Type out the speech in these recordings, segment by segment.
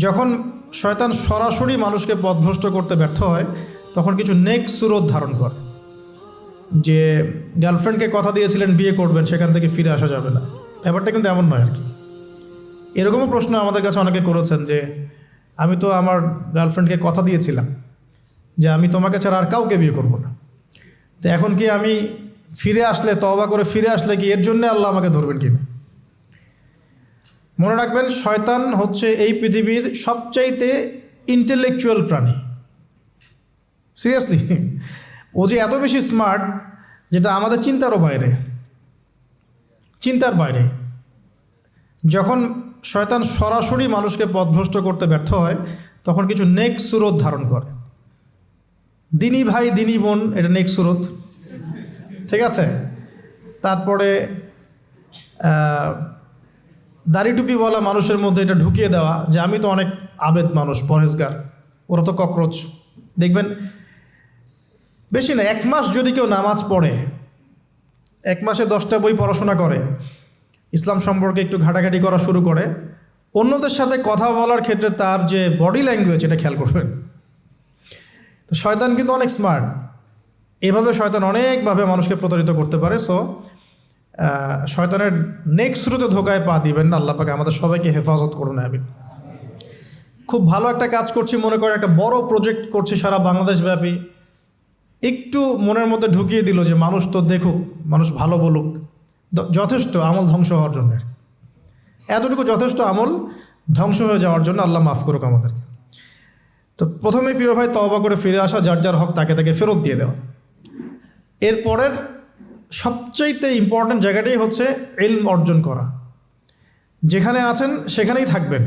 যখন শয়তান সরাসরি মানুষকে পথভ্রষ্ট করতে ব্যর্থ হয় তখন কিছু নেক্সট সুরত ধারণ করে, যে গার্লফ্রেন্ডকে কথা দিয়েছিলেন বিয়ে করবেন, সেখান থেকে ফিরে আসা যাবে না। ব্যাপারটা কিন্তু এমন নয় আর কি। এরকমও প্রশ্ন আমাদের কাছে অনেকে করেছেন যে আমি তো আমার গার্লফ্রেন্ডকে কথা দিয়েছিলাম যে আমি তোমাকে ছাড়া আর কাউকে বিয়ে করব না, তো এখন কি আমি ফিরে আসলে, তওবা করে ফিরে আসলে কি এর জন্য আল্লাহ আমাকে ধরবেন কিনা? মনে রাখবেন, শয়তান হচ্ছে এই পৃথিবীর সবচাইতে ইন্টেলেকচুয়াল প্রাণী। সিরিয়াসলি, ও যে এত বেশি স্মার্ট যেটা আমাদের চিন্তার বাইরে। যখন শয়তান সরাসরি মানুষকে পথভ্রষ্ট করতে ব্যর্থ হয় তখন কিছু নেক্সট সুরত ধারণ করে। দিনী ভাই দিনী বোন, এটা নেক্সট সুরত, ঠিক আছে। তারপরে দাড়ি টুপিওয়ালা মানুষের মধ্যে এটা ঢুকিয়ে দেওয়া যে আমি তো অনেক আবেদ মানুষ, পরহেজগার, ওরা তো ককরোচ। দেখবেন বেশি না, 1 মাস যদি কেউ নামাজ পড়ে, 1 মাসে 10টা বই পড়াশোনা করে, ইসলাম সম্পর্কে একটু ঘাটাঘাটি করা শুরু করে, অন্যদের সাথে কথা বলার ক্ষেত্রে তার যে বডি ল্যাঙ্গুয়েজ, এটা খেয়াল করবেন। তো শয়তান কিন্তু অনেক স্মার্ট, এভাবে শয়তান অনেকভাবে মানুষকে প্রতারিত করতে পারে। সো শয়তানের নেক্সট স্রোতে ধোকায় পা দিবেন না। আল্লাহ পাক আমাদের সবাইকে হেফাজত করুন। আমি খুব ভালো একটা কাজ করছি মনে করেন, একটা বড় প্রজেক্ট করছি সারা বাংলাদেশ ব্যাপী, একটু মনের মধ্যে ঢুকিয়ে দিল যে মানুষ তো দেখুক, মানুষ ভালো বলুক, যথেষ্ট আমল ধ্বংস হওয়ার জন্য। এতটুকু যথেষ্ট আমল ধ্বংস হয়ে যাওয়ার জন্য। আল্লাহ মাফ করুক আমাদেরকে। তো প্রথমে প্রিয় ভাই, তওবা করে ফিরে আসা, যার যার হক তাকে তাকে ফেরত দিয়ে দেওয়া। এরপরের সবচাইতে ইম্পর্ট্যান্ট জায়গাটাই হচ্ছে ইলম অর্জন করা। যেখানে আছেন সেখানেই থাকবেন,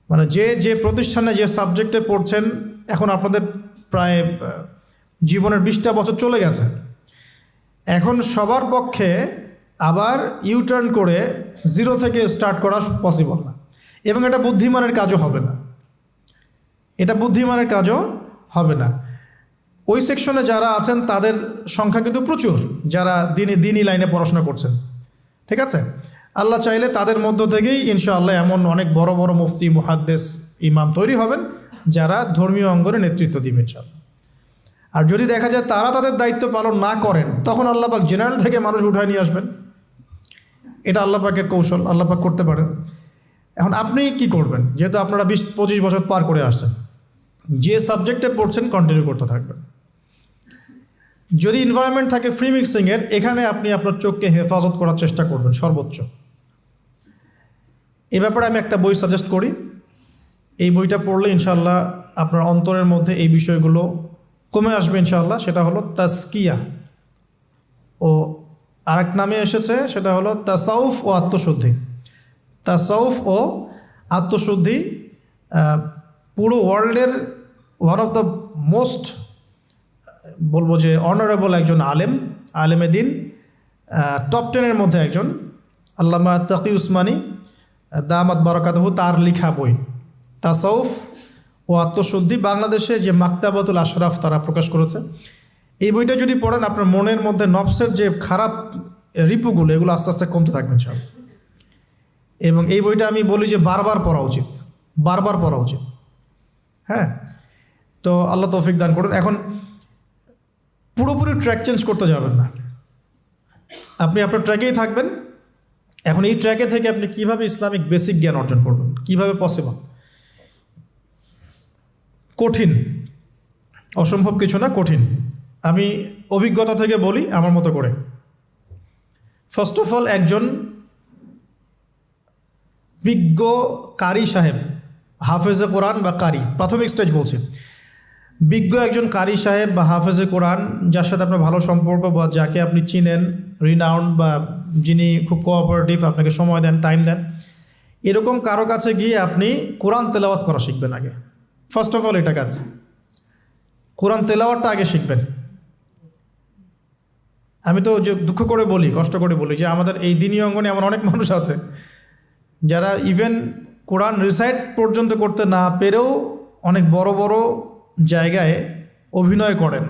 মানে যে প্রতিষ্ঠানে যে সাবজেক্টে পড়ছেন, এখন আপনাদের প্রায় জীবনের 20টা বছর চলে গেছে, এখন সবার পক্ষে আবার ইউটার্ন করে 0 থেকে স্টার্ট করা পসিবল না, এবং এটা বুদ্ধিমানের কাজও হবে না। ওই সেকশনে যারা আছেন তাদের সংখ্যা কিন্তু প্রচুর, যারা দিনী লাইনে পড়াশোনা করছেন, ঠিক আছে। আল্লাহ চাইলে তাদের মধ্য থেকেই ইনশাআল্লাহ এমন অনেক বড় বড় মুফতি, মুহাদ্দিস, ইমাম তৈরি হবেন যারা ধর্মীয় অঙ্গনে নেতৃত্ব দিবেন ইনশাআল্লাহ। আর যদি দেখা যায় তারা তাদের দায়িত্ব পালন না করেন, তখন আল্লাহ পাক জেনারেল থেকে মানুষ উঠায় নিয়ে আসবেন। এটা আল্লাহ পাকের কৌশল, আল্লাহ পাক করতে পারেন। এখন আপনি কি করবেন? যেহেতু আপনারা 20-25 বছর পার করে আসছেন, যে সাবজেক্টে পড়ছেন কন্টিনিউ করতে থাকবেন। যদি এনভায়রনমেন্ট থাকে ফ্রি মিক্সিংয়ের, এখানে আপনি আপনার চোখকে হেফাজত করার চেষ্টা করবেন সর্বোচ্চ। এ ব্যাপারে আমি একটা বই সাজেস্ট করি, এই বইটা পড়লে ইনশাআল্লাহ আপনার অন্তরের মধ্যে এই বিষয়গুলো কমে আসবে ইনশাআল্লাহ। সেটা হলো তাজকিয়া, ও আরেক নামে এসেছে, সেটা হলো তাসাউফ ও আত্মশুদ্ধি। তাসাউফ ও আত্মশুদ্ধি পুরো ওয়ার্ল্ডের ওয়ান অফ দ্য মোস্ট, বলবো যে অনারেবল একজন আলেমে দিন, টপ 10-এর মধ্যে একজন, আল্লামা তাকি উসমানী দামাত বারাকাতুহু, তার লেখা বই তাসাউফ ও আত্মশুদ্ধি। বাংলাদেশে যে মাকতাবাতুল আশরাফ তারা প্রকাশ করেছে। এই বইটা যদি পড়েন, আপনার মনের মধ্যে নফসের যে খারাপ রিপুগুলো, এগুলো আস্তে আস্তে কমতে থাকবেন সব। এবং এই বইটা আমি বলি যে বারবার পড়া উচিত। হ্যাঁ, তো আল্লাহ তৌফিক দান করুন। এখন পুরোপুরি ট্র্যাক চেঞ্জ করতে যাবেন না, আপনি আপনার ট্র্যাকেই থাকবেন। এখন এই ট্র্যাকে থেকে আপনি কিভাবে ইসলামিক বেসিক জ্ঞান অর্জন করবেন, কিভাবে পসিবল? কঠিন, অসম্ভব কিছু না, কঠিন। আমি অভিজ্ঞতা থেকে বলি আমার মতো করে। ফার্স্ট অফ অল, একজন বিজ্ঞ কারি সাহেব, হাফেজে কোরআন বা কারি, প্রাথমিক স্টেজ বলছি, বিজ্ঞ একজন কারি সাহেব বা হাফেজে কোরআন, যার সাথে আপনার ভালো সম্পর্ক বা যাকে আপনি চিনেন, রিনাউন্ড বা যিনি খুব কোঅপারেটিভ, আপনাকে সময় দেন, টাইম দেন, এরকম কারো কাছে গিয়ে আপনি কোরআন তেলাওয়াত করা শিখবেন আগে। ফার্স্ট অফ অল এটা কাজ, কোরআন তেলাওয়াতটা আগে শিখবেন। আমি তো যে দুঃখ করে বলি, কষ্ট করে বলি যে আমাদের এই দিনী অঙ্গনে এমন অনেক মানুষ আছে যারা ইভেন কোরআন রিসাইট পর্যন্ত করতে না পেরেও অনেক বড় বড় জায়গায় অভিনয় করেন,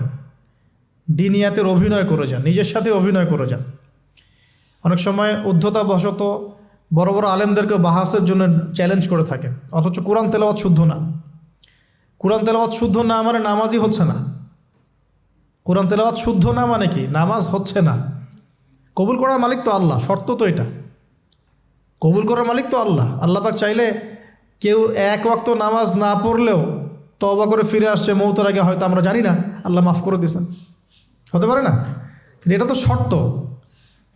দিনিয়াতের অভিনয় করে যান, নিজের সাথে অভিনয় করে যান। অনেক সময় উদ্ধতাবশত বড় বড় আলেমদেরকে বাহাসের জন্য চ্যালেঞ্জ করে থাকে, অথচ কোরআন তেলাওয়াত শুদ্ধ না। কোরআন তেলাওয়াত শুদ্ধ না মানে নামাজই হচ্ছে না। কোরআন তেলাওয়াত শুদ্ধ না মানে কি? নামাজ হচ্ছে না। কবুল করার মালিক তো আল্লাহ, শর্ত তো এটা। কবুল করার মালিক তো আল্লাহ। আল্লাহ পাক চাইলে কেউ এক ওয়াক্ত নামাজ না পড়লেও তওবা করে ফিরে আসছে মৌতের আগে, হয়তো আমরা জানি না, আল্লাহ মাফ করে দিয়েছেন, হতে পারে না? কিন্তু এটা তো শর্ত।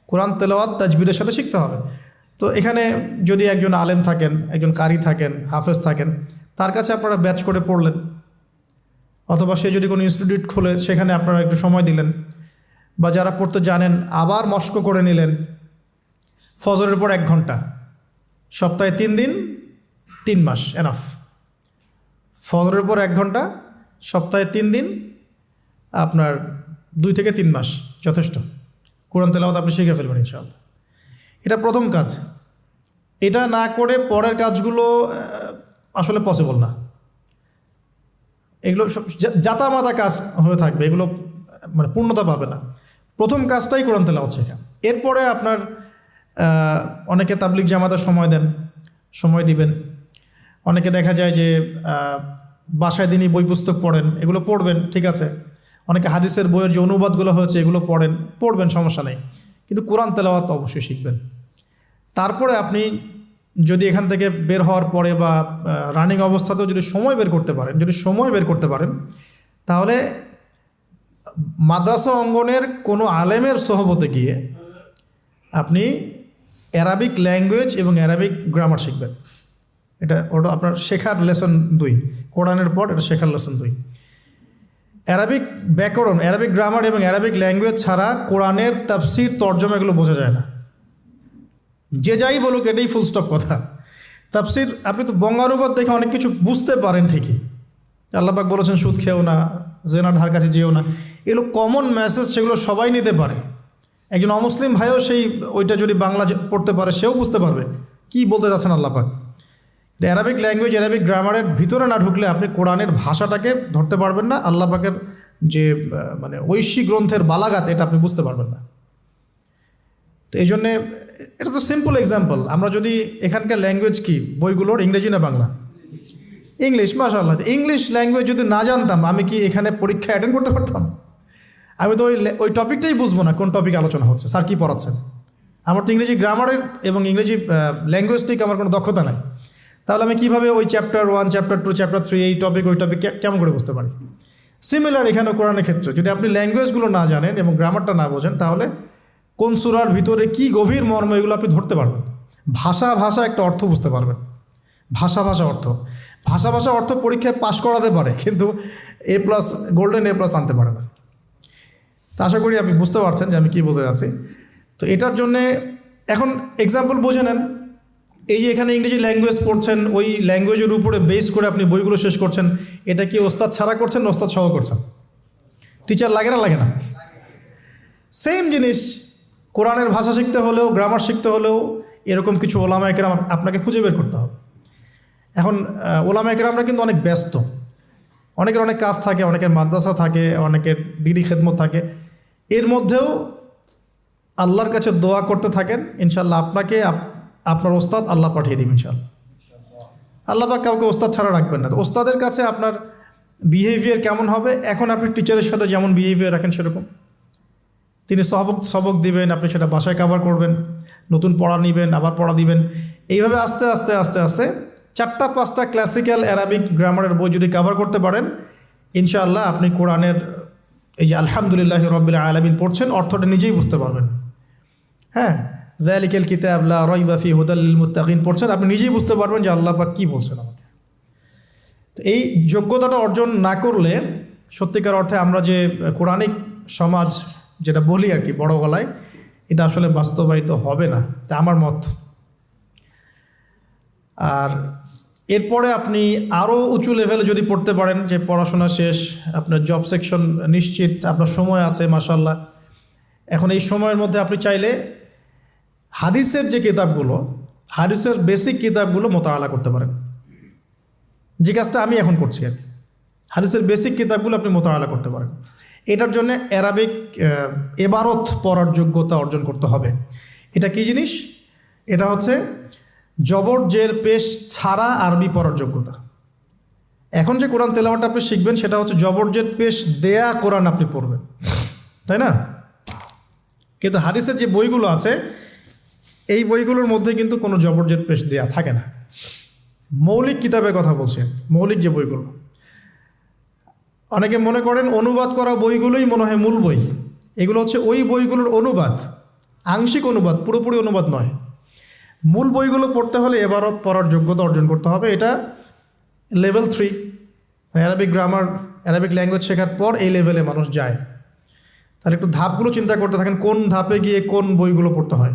কোরআন তেলাওয়াত তাজবিরের সাথে শিখতে হবে। তো এখানে যদি একজন আলেম থাকেন, একজন কারি থাকেন, হাফেজ থাকেন, তার কাছে আপনারা ব্যাচ করে পড়লেন, অথবা সে যদি কোনো ইনস্টিটিউট খোলে সেখানে আপনারা একটু সময় দিলেন, বা যারা পড়তে জানেন আবার মস্ক করে নিলেন। ফজরের পর 1 ঘন্টা, সপ্তাহে 3 দিন, 3 মাস এনাফ। ফজরের পর 1 ঘন্টা, সপ্তাহে 3 দিন, আপনার 2 থেকে 3 মাস যথেষ্ট। কোরআন তেলাওয়াত আপনি শিখে ফেলবেন ইনশাআল্লাহ। এটা প্রথম কাজ। এটা না করে পরের কাজগুলো আসলে পসিবল না। এগুলো সব জাতামাতা কাজ হয়ে থাকবে, এগুলো মানে পূর্ণতা পাবে না। প্রথম কাজটাই কোরআন তেলাওয়াত শেখা। এরপরে আপনার অনেকে তাবলিগ জামাতে সময় দেন, সময় দিবেন। অনেকে দেখা যায় যে বাসায় দিনই বই পুস্তক পড়েন, এগুলো পড়বেন, ঠিক আছে। অনেকে হাদিসের বইয়ের যে অনুবাদগুলো হয়েছে এগুলো পড়বেন, সমস্যা নেই। কিন্তু কোরআন তেলাওয়াত অবশ্যই শিখবেন। তারপরে আপনি যদি এখান থেকে বের হওয়ার পরে বা রানিং অবস্থাতেও যদি সময় বের করতে পারেন, তাহলে মাদ্রাসা অঙ্গনের কোনো আলেমের সহবতে গিয়ে আপনি অ্যারাবিক ল্যাঙ্গুয়েজ এবং অ্যারাবিক গ্রামার শিখবেন। ওটা আপনার শেখার লেসন 2। কোরআনের পর এটা শেখার লেসন 2। অ্যারাবিক ব্যাকরণ, অ্যারাবিক গ্রামার এবং অ্যারাবিক ল্যাঙ্গুয়েজ ছাড়া কোরআনের তাফসির তর্জমা এগুলো বোঝা যায় না। যে যাই বলুক, এটাই ফুল স্টপ কথা। তাফসির আপনি তো বঙ্গানুবাদ দেখে অনেক কিছু বুঝতে পারেন ঠিকই। আল্লাহ পাক বলেছেন সুদ খেও না, জেনার ধার কাছে যেও না, এগুলো কমন মেসেজ, সেগুলো সবাই নিতে পারে। একজন অমুসলিম ভাইও ওইটা যদি বাংলা পড়তে পারে, সেও বুঝতে পারবে কি বলতে যাচ্ছেন আল্লাহ পাক। অ্যারাবিক ল্যাঙ্গুয়েজ, অ্যারাবিক গ্রামারের ভিতরে না ঢুকলে আপনি কোরআনের ভাষাটাকে ধরতে পারবেন না। আল্লাহ পাকের যে মানে ঐশী গ্রন্থের বালাগাত, এটা আপনি বুঝতে পারবেন না। তো এই জন্যে এটা তো সিম্পল এক্সাম্পল। আমরা যদি এখানকার ল্যাঙ্গুয়েজ কি বইগুলোর, ইংরেজি না বাংলা? ইংলিশ। মাশাআল্লাহ, ইংলিশ ল্যাঙ্গুয়েজ যদি না জানতাম, আমি কি এখানে পরীক্ষা অ্যাটেন্ড করতে পারতাম? আমি তো ওই টপিকটাই বুঝবো না, কোন টপিক আলোচনা হচ্ছে, স্যার কী পড়াচ্ছেন। আমার তো ইংরেজি গ্রামারের এবং ইংরেজি ল্যাঙ্গুয়েজটিক আমার কোনো দক্ষতা নাই। তাহলে আমি কীভাবে ওই চ্যাপ্টার 1, চ্যাপ্টার 2, চ্যাপ্টার 3, এই টপিক ওই টপিক কেমন করে বুঝতে পারি? সিমিলার এখানে কোরআনের ক্ষেত্রে যদি আপনি ল্যাঙ্গুয়েজগুলো না জানেন এবং গ্রামারটা না বোঝেন, তাহলে কোন সূরার ভিতরে কি গভীর মর্ম, এগুলো আপনি ধরতে পারবেন। ভাষা একটা অর্থ বুঝতে পারবেন। ভাষা অর্থ পরীক্ষায় পাশ করাতে পারে, কিন্তু A+, গোল্ডেন A+ আনতে পারে না। তো আশা করি আপনি বুঝতে পারছেন যে আমি কী বলতে যাচ্ছি। তো এটার জন্যে এখন এক্সাম্পল বুঝে নেন। এই যে এখানে ইংরেজি ল্যাঙ্গুয়েজ পড়ছেন, ওই ল্যাঙ্গুয়েজের উপরে বেস করে আপনি বইগুলো শেষ করছেন, এটা কি ওস্তাদ ছাড়া করছেন না ওস্তাদ সহ করছেন? টিচার লাগে না? সেম জিনিস। কোরআনের ভাষা শিখতে হলেও, গ্রামার শিখতে হলেও এরকম কিছু ওলামা একরাম আপনাকে খুঁজে বের করতে হবে। এখন ওলামা একরামরা কিন্তু অনেক ব্যস্ত, অনেকের অনেক কাজ থাকে, অনেকের মাদ্রাসা থাকে, অনেকের দিদি খেদমত থাকে। এর মধ্যেও আল্লাহর কাছে দোয়া করতে থাকেন, ইনশাআল্লাহ আপনাকে আপনার ওস্তাদ আল্লাহ পাঠিয়ে দিবেন ইনশাআল্লাহ। আল্লাহ পাক কাউকে ওস্তাদ ছাড়া রাখবেন না। তো ওস্তাদের কাছে আপনার বিহেভিয়ার কেমন হবে? এখন আপনি টিচারের সাথে যেমন বিহেভিয়ার রাখেন সেরকম। তিনি সবক দিবেন, আপনি সেটা বাসায় কভার করবেন, নতুন পড়া নেবেন, আবার পড়া দিবেন। এইভাবে আস্তে আস্তে 4-5টা ক্লাসিক্যাল অ্যারাবিক গ্রামারের বই যদি কভার করতে পারেন, ইনশাআল্লাহ আপনি কোরআনের এই যে আলহামদুলিল্লাহ রাব্বিল আলামিন পড়ছেন, অর্থটা নিজেই বুঝতে পারবেন। হ্যাঁ, যালিকাল কিতাব লা রাইবা ফিহি হুদাল লিল মুত্তাকিন পড়ছেন, আপনি নিজেই বুঝতে পারবেন যে আল্লাহ পাক কী বলছেন আমাকে। তো এই যোগ্যতাটা অর্জন না করলে সত্যিকার অর্থে আমরা যে কোরআনিক সমাজ যেটা বলি আর কি বড় গলায়, এটা আসলে বাস্তবায়িত হবে না, তা আমার মত। আর এরপরে আপনি আরও উঁচু লেভেলে যদি পড়তে পারেন, যে পড়াশোনা শেষ, আপনার জব সেকশন নিশ্চিত, আপনার সময় আছে মাশাআল্লাহ। এখন এই সময়ের মধ্যে আপনি চাইলে হাদিসের যে কিতাবগুলো, হাদিসের বেসিক কিতাবগুলো মোতালা করতে পারেন, যে কাজটা আমি এখন করছি আর কি। হাদিসের বেসিক কিতাবগুলো আপনি মোতালা করতে পারেন। এটার জন্য অ্যারাবিক এবারত পড়ার যোগ্যতা অর্জন করতে হবে। এটা কী জিনিস? এটা হচ্ছে জবর জের পেশ ছাড়া আরবি পড়ার যোগ্যতা। এখন যে কোরআন তেলাওয়াতটা আপনি শিখবেন সেটা হচ্ছে জবর জের পেশ দেয়া কোরআন আপনি পড়বেন, তাই না? কিন্তু হাদিসের যে বইগুলো আছে এই বইগুলোর মধ্যে কিন্তু কোনো জবর জের পেশ দেয়া থাকে না। মৌলিক কিতাবের কথা বলছেন, মৌলিক যে বইগুলো, অনেকে মনে করেন অনুবাদ করা বইগুলোই মনে হয় মূল বই। এগুলো হচ্ছে ওই বইগুলোর অনুবাদ, আংশিক অনুবাদ, পুরোপুরি অনুবাদ নয়। মূল বইগুলো পড়তে হলে এবারত পড়ার যোগ্যতা অর্জন করতে হবে। এটা level 3, Arabic grammar, Arabic language শেখার পর এই লেভেলে মানুষ যায়। তাহলে একটু ধাপগুলো চিন্তা করতে থাকেন, কোন ধাপে গিয়ে কোন বইগুলো পড়তে হয়।